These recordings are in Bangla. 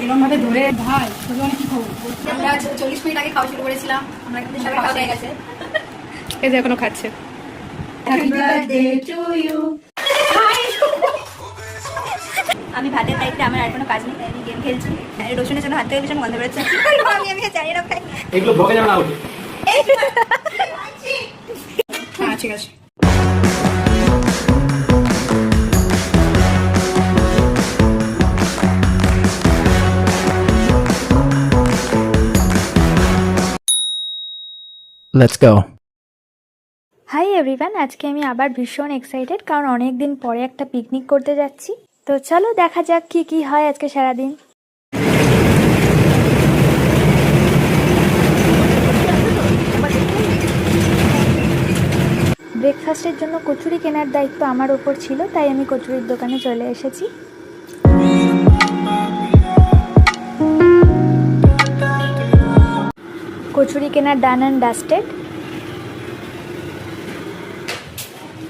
এরকম ভাবে ধরে ভাই তোকে অনেক কি খবর। আমরা 40 মিনিট আগে খাওয়া শুরু করেছিলাম, আমরা কিন্তু সবাই খাওয়া হয়ে গেছে। এই যে এখনো খাচ্ছে। Happy birthday to you. আমি ভাতের দায়িত্বে আমার আর কোনো কাজ নেই, আমি গেম খেলছি। রসুনের জন্য হাত থেকে ভীষণ গন্ধ বেরোচ্ছে। আমি জানি না ভাই, এগুলো ভোগে যাবে না ওঠে। হ্যাঁ ঠিক আছে। Let's go. হাই এভরিওয়ান, আজকে আমি আবার ভীষণ এক্সাইটেড কারণ অনেক দিন পরে একটা পিকনিক করতে যাচ্ছি। তো চলো দেখা যাক কি কি হয় আজকে সারাদিন। ব্রেকফাস্টের জন্য কচুরি কেনার দায়িত্ব আমার ওপর ছিল, তাই আমি কচুরির দোকানে চলে এসেছি। কচুরি কেনার ডান অ্যান্ড ডাস্টেড।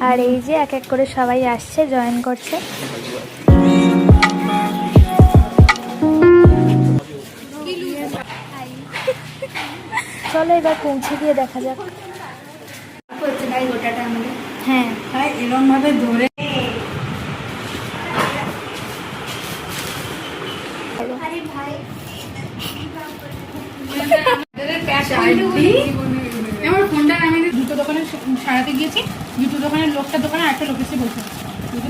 আর এই যে এক এক করে সবাই আসছে, জয়েন করছে। চলো এবার পৌঁছে দিয়ে দেখা যাক। হ্যাঁ তাই এরকম ভাবে ধরে আমার ফোনটা আমি দুটো দোকানে সারাতে গিয়েছি, দুটো দোকানের লোকটা দোকানে একটা লোক এসে বলছে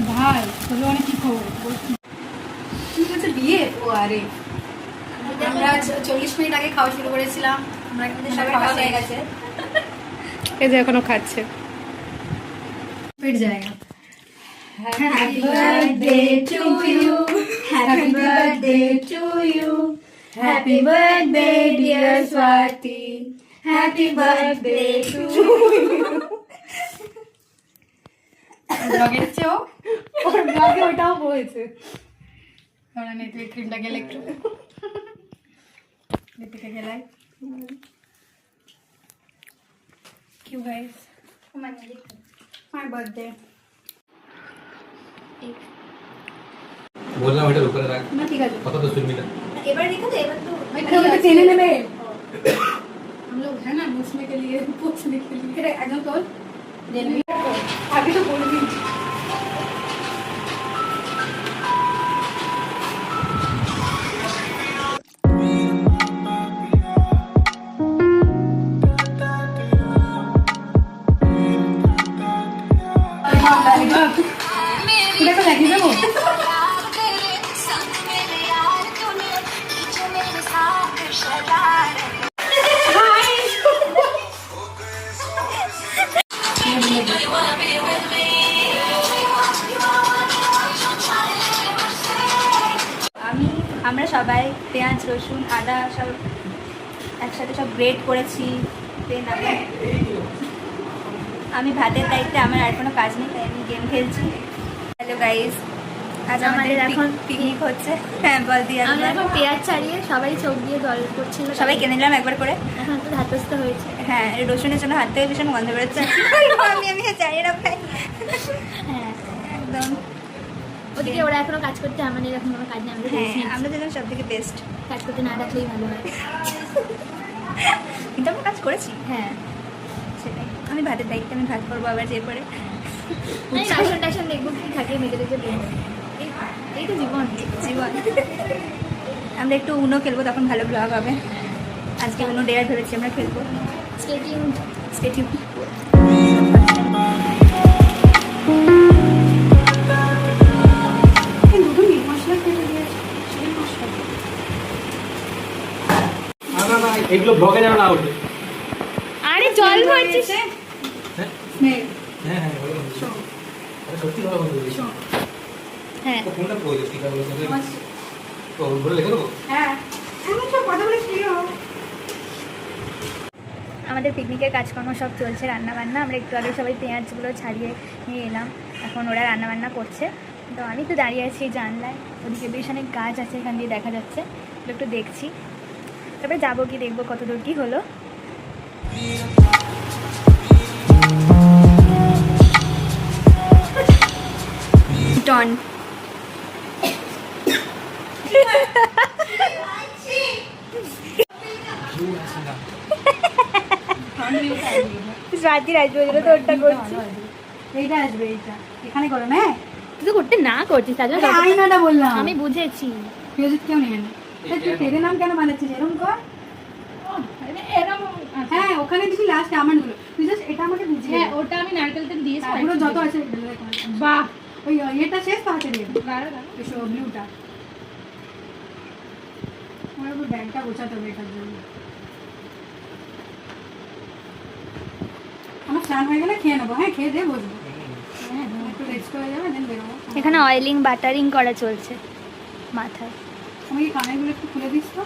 ভাই তোকে অনেক কি খবর বলছে বিয়ে। ও আরে আমরা 40 মিনিট আগে খাওয়া শুরু করেছিলাম, আমরা কিন্তু সবাই খাওয়া হয়ে গেছে। এই যে এখনো খাচ্ছে। পেট জায়গা। Happy birthday to you, happy birthday to you, happy birthday dear Swati, happy birthday to you. ব্লগে এসছে ও, ওর ব্লগে ওটাও বলছে। কারণ এই তুই ক্রিমটা গেলে একটু লিপিকে গেলাই কিউ গাইস, মাই বার্থডে। বললাম এটা উপরে রাখ না ঠিক আছে, কথা তো শুনবি না। এবার দেখো তো, এবার তো भाई चेने में हम लोग है ना पूछने के लिए एकदम तो अभी तो बोल दी। देखो लगी ना वो আমরা সবাই পেঁয়াজ রসুন আদা সব একসাথে সব গ্রেট করেছি। আমি ভাতের দায়িত্বে আমার আর কোনো কাজ নেই, তাই আমি গেম খেলছি। হ্যালো গাইস, আজ আমাদের এখন পিকনিক হচ্ছে। হ্যাঁ বল দিয়ে আমরা এখন পেঁয়াজ ছাড়িয়ে সবাই চোখ দিয়ে জল করছিল, সবাই কিনে নিলাম একবার করে। এখন তো ধাতস্থ হয়েছে। হ্যাঁ রসুনের জন্য হাত থেকে ভীষণ গন্ধ বেরোচ্ছে। আমি জানি না ভাই। হ্যাঁ একদম ওদিকে ওরা এখনো কাজ করতে, আমাদের এখন কোনো কাজ নেই। আমরা হ্যাঁ rest নিচ্ছি। আমরা দুজন সব থেকে বেস্ট। কাজ করতে না রাখলেই ভালো হয়। কিন্তু আমরা কাজ করেছি। হ্যাঁ সেটাই, আমি ভাতের দায়িত্বে আমি ভাত করবো আবার যে পরে। আমি বাসন টাসন দেখবো কি থাকে, মেজে টেজে বেরোবো। এই তো জীবন। জীবন। আমরা একটু উনো খেলবো, তখন ভালো ব্লগ হবে। আজকে উনো ডেয়ার ভেবেছি আমরা খেলবো। স্কেটিং স্টেটিউ। এগুলো ভোগে যাবে না ওঠে। আরে জল ভরছিস। হ্যাঁ হ্যাঁ হ্যাঁ সত্যি কথা বলছি। হ্যাঁ তো ফোনটা করে দিই, ঠিক আছে তো বলে লিখে দেবো। হ্যাঁ আমি সব কথা বলে কি হবে। আমাদের পিকনিকের কাজকর্ম সব চলছে, রান্নাবান্না। আমরা একটু আগে সবাই পেঁয়াজগুলো ছাড়িয়ে নিয়ে এলাম, এখন ওরা রান্নাবান্না করছে। তো আমি তো দাঁড়িয়ে আছি জানলায়, ওদিকে বেশ অনেক গাছ আছে, এখান দিয়ে দেখা যাচ্ছে, একটু দেখছি। তারপরে যাবো কি দেখবো কত দূর কী হলো। ডন রাত্রির আসবে ওই জন্য তো ওটা করছি। এইটা আসবে, এইটা এখানে করো না। তুই তো করতে না করছিস তার জন্য এটা আয়নাটা বললাম আমি বুঝেছি। ফিরোজিৎ কেউ নেই না। তুই তেরে নাম কেন বানাচ্ছিস? এরকম কর। হ্যাঁ ওখানে দিবি লাস্টে আমন্ডগুলো। তুই জাস্ট এটা আমাকে বুঝিয়ে হ্যাঁ দে। ওটা আমি নারকেল তেল দিয়েছি। তারপরে যত আছে বাহ, ওই এটা শেষ পাহাড়ে দিয়ে দেবো। দাঁড়া দাঁড়া। এসো ব্লুটা আমার উপর ব্যাগটা গোছাতে হবে এটার জন্য। আমার স্নান হয়ে গেলে খেয়ে নেবো। হ্যাঁ খেয়ে দিয়ে বসবো। হ্যাঁ একটু রেস্ট হয়ে যাবে দেন বেরোবো। এখানে অয়েলিং বাটারিং করা চলছে মাথায়। আমি এই কানেরগুলো একটু খুলে দিস তো।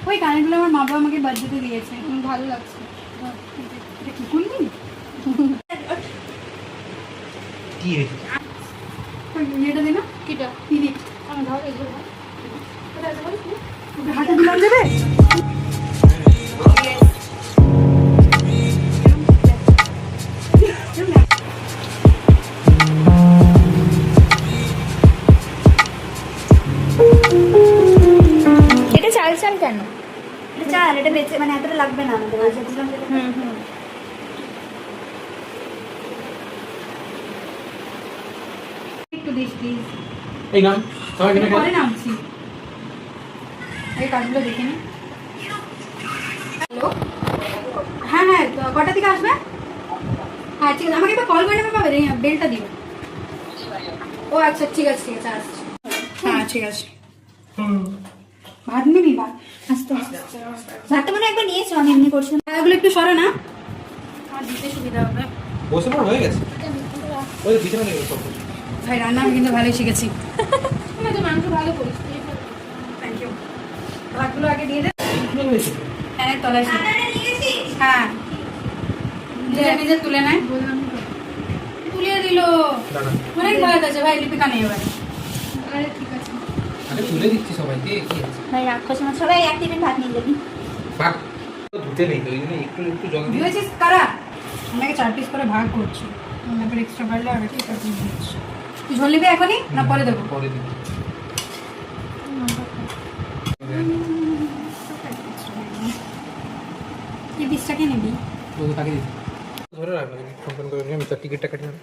ওই কানেরগুলো আমার মা বাবা আমাকে বার্থডেতে দিয়েছে। ভালো লাগছে। এটা কি করলি? কি হয়েছে? ওই ইয়েটা দে না, কিটা পিড়ি। আমি ধর এগুলো ধর। কোথায় আছে বল? ওকে হাতে দিলাম দেবে? এটা চাল চাল কেন? এটা চাল, এটা বেঁচে মানে এতটা লাগবে না আমাদের। ওই যে দিলাম যেটা। হুম হুম। একটু দিস প্লিজ। এই নাম সবাই কিনে পরে নামছি। এই কাজগুলো দেখে নি। হ্যালো, হ্যাঁ হ্যাঁ তো কটা থেকে আসবে? হ্যাঁ ঠিক আছে, আমাকে একবার কল করে নেবে, পাবে বেলটা দিও। ও আচ্ছা ঠিক আছে ঠিক আছে আসছি। হ্যাঁ ঠিক আছে। ভাত নিবি? ভাত আস্তে আস্তে ভাতটা মনে হয় একবার নিয়েছো, আমি এমনি করছি না। এগুলো একটু সরো না, আমার দিতে সুবিধা হবে। বসে পড়ো, হয়ে গেছে। ওই বিছানা নেই সব কিছু। ভাই রান্না আমি কিন্তু ভালোই শিখেছি। না তো মাংস ভালো করিস। Thank you. ভাতগুলো আগে দিয়ে দে। কি হয়েছে? ফ্যানের তলায় ছিল। নিয়ে গেছিস? হ্যাঁ নিজে নিজে তুলে নেয়। বললাম তো। তুলে দিল। দাঁড়া। অনেক ভয় আছে ভাই, লিপিকা নেই এবার। আরে ঠিক আছে। আরে তুলে দিচ্ছি সবাইকে, কি আছে? ভাই রাক্ষস আমার সবাই এক টিফিন ভাত নিয়ে যাবি। ভাত তো ধুতে নেই তো, ওই জন্য একটু একটু জল দিয়ে দিয়েছিস কারা? আপনাকে 4 পিস করে ভাগ করছি। তারপর এক্সট্রা বাড়লে আগে ঠিক আছে দিচ্ছি। তুই ঝোল নিবি এখনই না পরে দেবো? পরে দিই। কি পিসটাকে নিবি? ও তো তাকে দিচ্ছি। ধরে রাখ না, ফোন করে নিয়ে আমি তার টিকিটটা কাটি না।